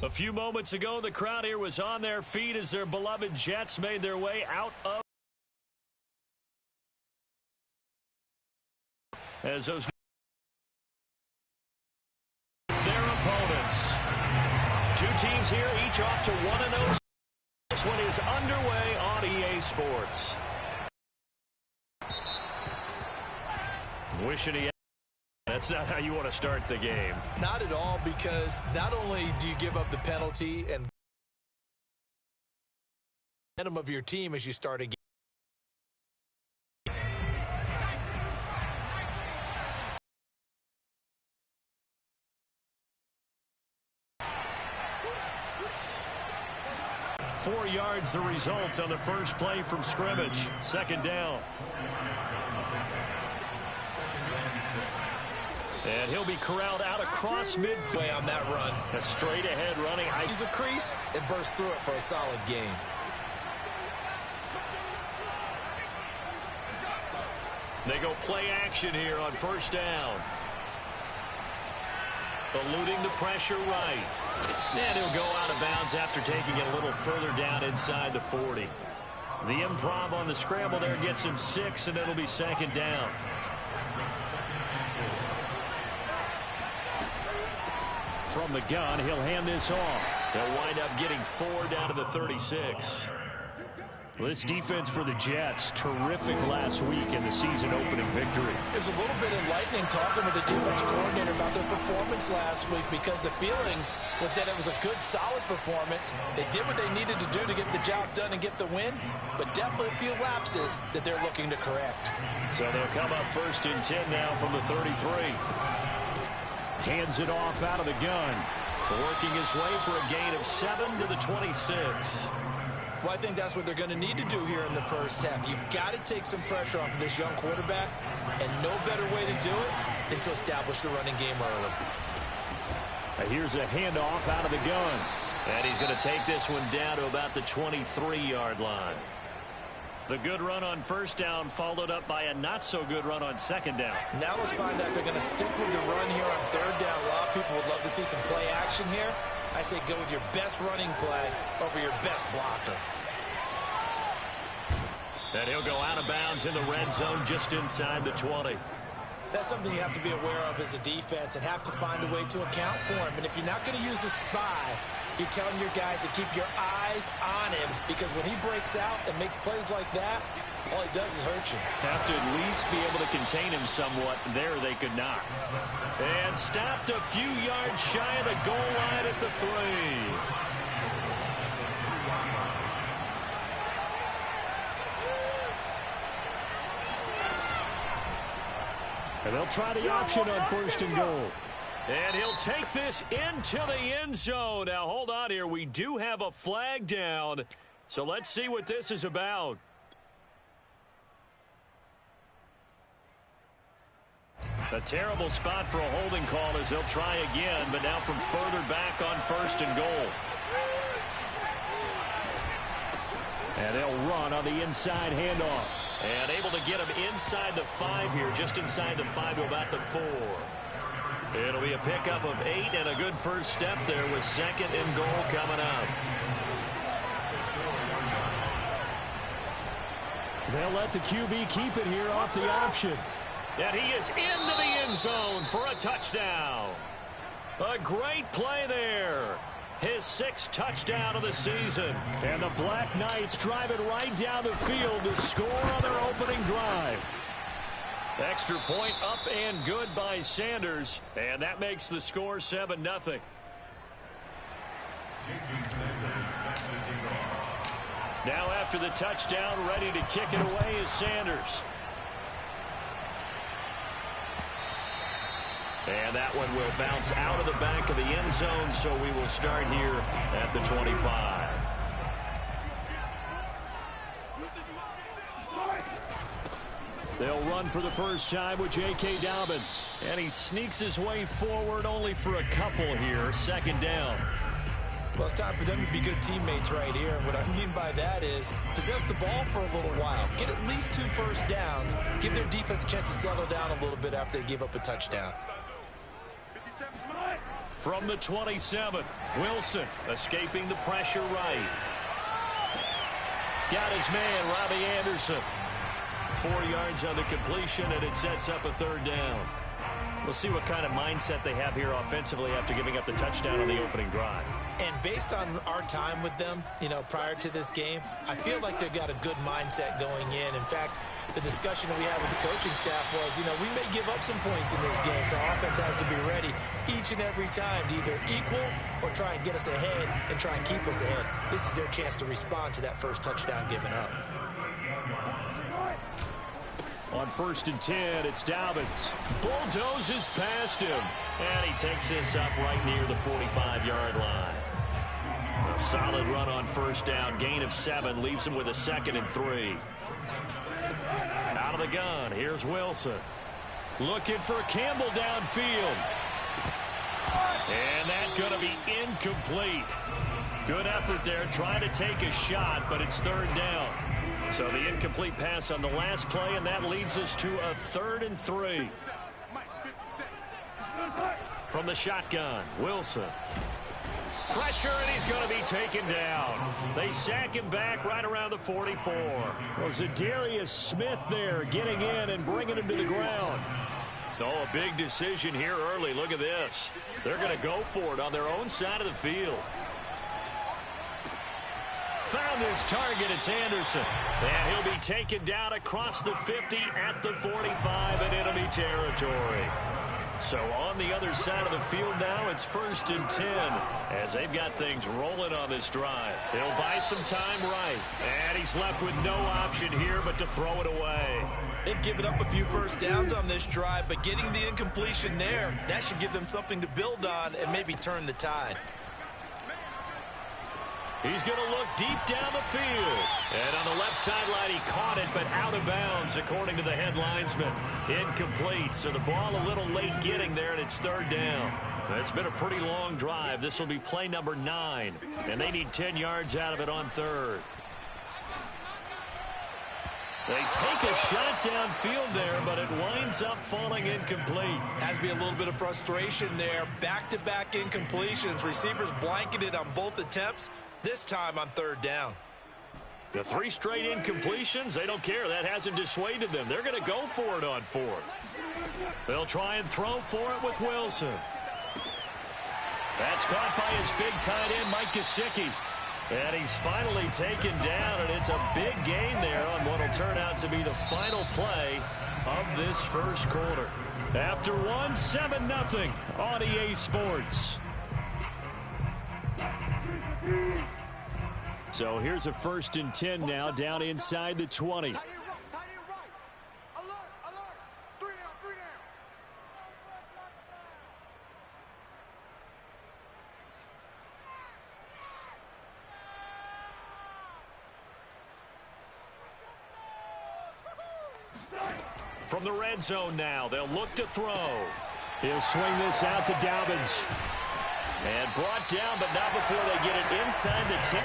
A few moments ago, the crowd here was on their feet as their beloved Jets made their way out of as those their opponents. Two teams here, each off to 1-0. This one is underway on EA Sports. Wishing he. That's not how you want to start the game. Not at all, because not only do you give up the penalty and momentum of your team as you start a game. Four yards the result on the first play from scrimmage. Second down. And he'll be corralled out across midfield On that run. A straight ahead running. He's a crease and bursts through it for a solid gain. They go play action here on first down. Eluding the pressure right. And he'll go out of bounds after taking it a little further down inside the 40. The improv on the scramble there gets him 6, and it'll be second down. From the gun, he'll hand this off. They'll wind up getting 4 down to the 36. Well, this defense for the Jets, terrific last week in the season-opening victory. It was a little bit enlightening talking with the defense coordinator about their performance last week, because the feeling was that it was a good, solid performance. They did what they needed to do to get the job done and get the win, but definitely a few lapses that they're looking to correct. So they'll come up first and 10 now from the 33. Hands it off out of the gun. Working his way for a gain of 7 to the 26. Well, I think that's what they're going to need to do here in the first half. You've got to take some pressure off of this young quarterback, and no better way to do it than to establish the running game early. Here's a handoff out of the gun. And he's going to take this one down to about the 23-yard line. The good run on first down followed up by a not-so-good run on second down. Now let's find out if they're going to stick with the run here on third down. A lot of people would love to see some play action here. I say go with your best running play over your best blocker. And he'll go out of bounds in the red zone just inside the 20. That's something you have to be aware of as a defense and have to find a way to account for him. And if you're not going to use a spy, you're telling your guys to keep your eyes on him, because when he breaks out and makes plays like that, all he does is hurt you. Have to at least be able to contain him somewhat. There they could not. And stopped a few yards shy of the goal line at the 3. And they'll try the option on first and goal. And he'll take this into the end zone. Now, hold on here. We do have a flag down. So let's see what this is about. A terrible spot for a holding call as they'll try again, but now from further back on first and goal. And they'll run on the inside handoff. And able to get him inside the 5 here, just inside the 5 to about the 4. It'll be a pickup of 8 and a good first step there with second and goal coming up. They'll let the QB keep it here off the option. And he is into the end zone for a touchdown. A great play there. His 6th touchdown of the season. And the Black Knights drive it right down the field to score on their opening drive. Extra point up and good by Sanders. And that makes the score 7-0. Now after the touchdown, ready to kick it away is Sanders. And that one will bounce out of the back of the end zone, so we will start here at the 25. They'll run for the first time with J.K. Dobbins. And he sneaks his way forward only for a couple here. Second down. Well, it's time for them to be good teammates right here. And what I mean by that is possess the ball for a little while. Get at least 2 first downs. Give their defense a chance to settle down a little bit after they give up a touchdown. From the 27, Wilson escaping the pressure right. Got his man, Robbie Anderson. 4 yards on the completion, and it sets up a third down. We'll see what kind of mindset they have here offensively after giving up the touchdown on the opening drive. And based on our time with them, prior to this game, I feel like they've got a good mindset going in. In fact, the discussion that we had with the coaching staff was, we may give up some points in this game, so our offense has to be ready each and every time to either equal or try and get us ahead and try and keep us ahead. This is their chance to respond to that first touchdown given up. On 1st and 10, it's Dobbins. Bulldozes past him. And he takes this up right near the 45-yard line. A solid run on 1st down. Gain of 7 leaves him with a 2nd and 3. Out of the gun, here's Wilson. Looking for Campbell downfield. And that's going to be incomplete. Good effort there, trying to take a shot, but it's 3rd down. So the incomplete pass on the last play, and that leads us to a 3rd and 3. From the shotgun, Wilson. Pressure, and he's going to be taken down. They sack him back right around the 44. Well, Zadarius Smith there getting in and bringing him to the ground. Oh, a big decision here early. Look at this. They're going to go for it on their own side of the field. Found his target. It's Anderson. And he'll be taken down across the 50 at the 45 in enemy territory. So on the other side of the field now, it's 1st and 10 as they've got things rolling on this drive. They'll buy some time right. And he's left with no option here but to throw it away. They've given up a few first downs on this drive, but getting the incompletion there, that should give them something to build on and maybe turn the tide. He's going to look deep down the field. And on the left sideline, he caught it, but out of bounds, according to the head linesman. Incomplete, so the ball a little late getting there, and it's 3rd down. It's been a pretty long drive. This will be play number 9, and they need 10 yards out of it on 3rd. They take a shot downfield there, but it winds up falling incomplete. Has to be a little bit of frustration there. Back-to-back incompletions. Receivers blanketed on both attempts. This time on 3rd down. The 3 straight incompletions, they don't care. That hasn't dissuaded them. They're going to go for it on 4th. They'll try and throw for it with Wilson. That's caught by his big tight end, Mike Gesicki. And he's finally taken down, and it's a big gain there on what will turn out to be the final play of this first quarter. After 7-0 on EA Sports. So here's a 1st and 10 now down inside the 20. From the red zone now, they'll look to throw. He'll swing this out to Dobbins. And brought down, but not before they get it inside the 10.